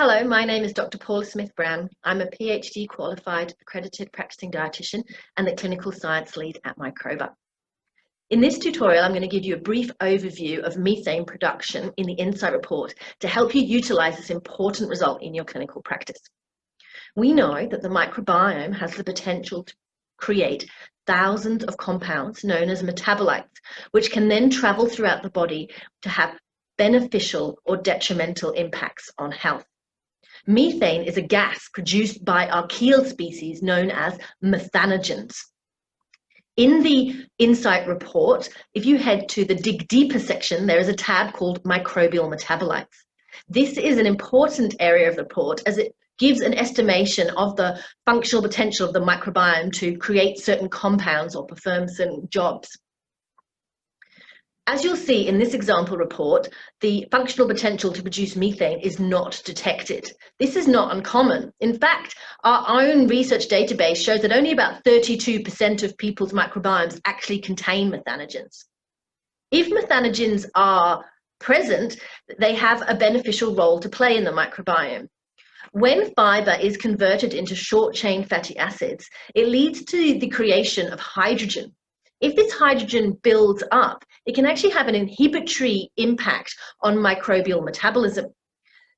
Hello, my name is Dr. Paula Smith-Brown. I'm a PhD qualified accredited practicing dietitian and the clinical science lead at Microba. In this tutorial, I'm going to give you a brief overview of methane production in the Insight report to help you utilize this important result in your clinical practice. We know that the microbiome has the potential to create thousands of compounds known as metabolites, which can then travel throughout the body to have beneficial or detrimental impacts on health. Methane is a gas produced by archaeal species known as methanogens. In the Insight report, if you head to the Dig Deeper section, there is a tab called Microbial Metabolites. This is an important area of the report as it gives an estimation of the functional potential of the microbiome to create certain compounds or perform certain jobs. As you'll see in this example report, the functional potential to produce methane is not detected. This is not uncommon. In fact, our own research database shows that only about 32% of people's microbiomes actually contain methanogens. If methanogens are present, they have a beneficial role to play in the microbiome. When fiber is converted into short-chain fatty acids, it leads to the creation of hydrogen. If this hydrogen builds up, it can actually have an inhibitory impact on microbial metabolism.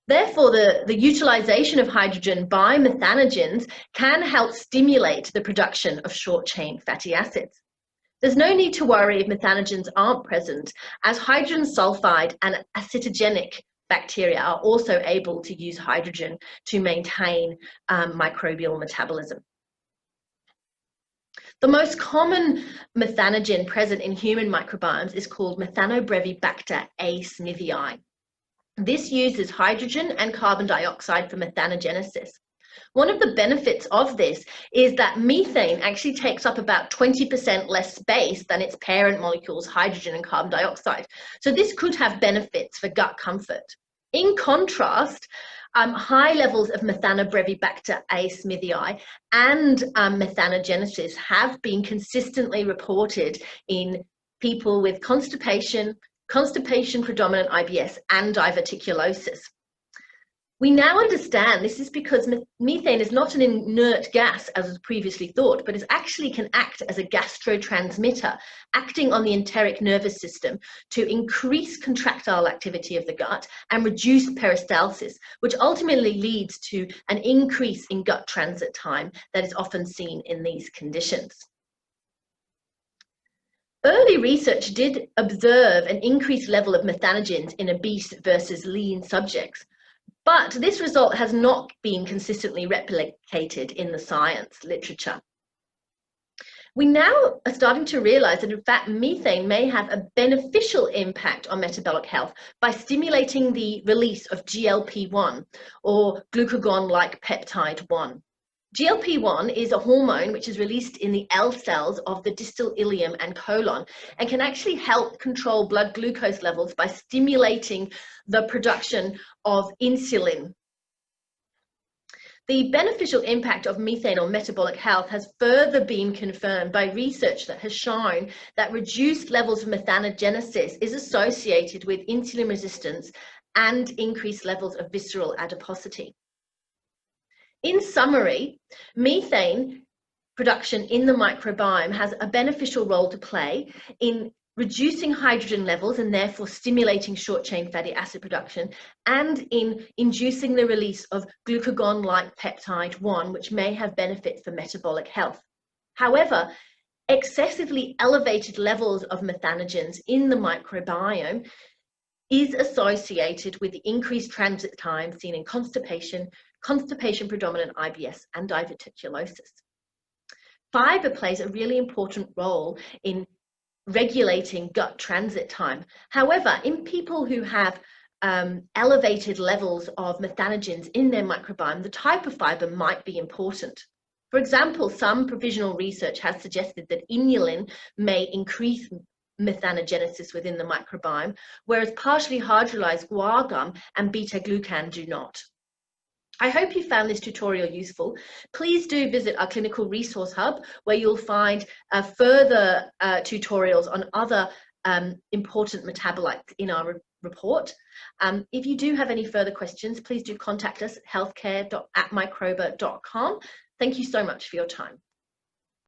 Therefore, the utilization of hydrogen by methanogens can help stimulate the production of short-chain fatty acids. There's no need to worry if methanogens aren't present, as hydrogen sulfide and acetogenic bacteria are also able to use hydrogen to maintain microbial metabolism. The most common methanogen present in human microbiomes is called Methanobrevibacter A. smithii. This uses hydrogen and carbon dioxide for methanogenesis. One of the benefits of this is that methane actually takes up about 20% less space than its parent molecules, hydrogen and carbon dioxide. So this could have benefits for gut comfort. In contrast, high levels of Methanobrevibacter A. smithii and methanogenesis have been consistently reported in people with constipation predominant IBS, and diverticulosis. We now understand this is because methane is not an inert gas as was previously thought, but it actually can act as a gastrotransmitter, acting on the enteric nervous system to increase contractile activity of the gut and reduce peristalsis, which ultimately leads to an increase in gut transit time that is often seen in these conditions. Early research did observe an increased level of methanogens in obese versus lean subjects, but this result has not been consistently replicated in the science literature. We now are starting to realize that in fact methane may have a beneficial impact on metabolic health by stimulating the release of GLP-1 or glucagon-like peptide 1. GLP-1 is a hormone which is released in the L cells of the distal ileum and colon and can actually help control blood glucose levels by stimulating the production of insulin. The beneficial impact of methane on metabolic health has further been confirmed by research that has shown that reduced levels of methanogenesis is associated with insulin resistance and increased levels of visceral adiposity. In summary, methane production in the microbiome has a beneficial role to play in reducing hydrogen levels and therefore stimulating short-chain fatty acid production, and in inducing the release of glucagon-like peptide 1, which may have benefits for metabolic health. However, excessively elevated levels of methanogens in the microbiome is associated with the increased transit time seen in constipation predominant IBS, and diverticulosis. Fiber plays a really important role in regulating gut transit time. However, in people who have elevated levels of methanogens in their microbiome, the type of fiber might be important. For example, some provisional research has suggested that inulin may increase methanogenesis within the microbiome, whereas partially hydrolyzed guar gum and beta-glucan do not. I hope you found this tutorial useful. Please do visit our clinical resource hub where you'll find further tutorials on other important metabolites in our report. If you do have any further questions, please do contact us at healthcare@microba.com. Thank you so much for your time.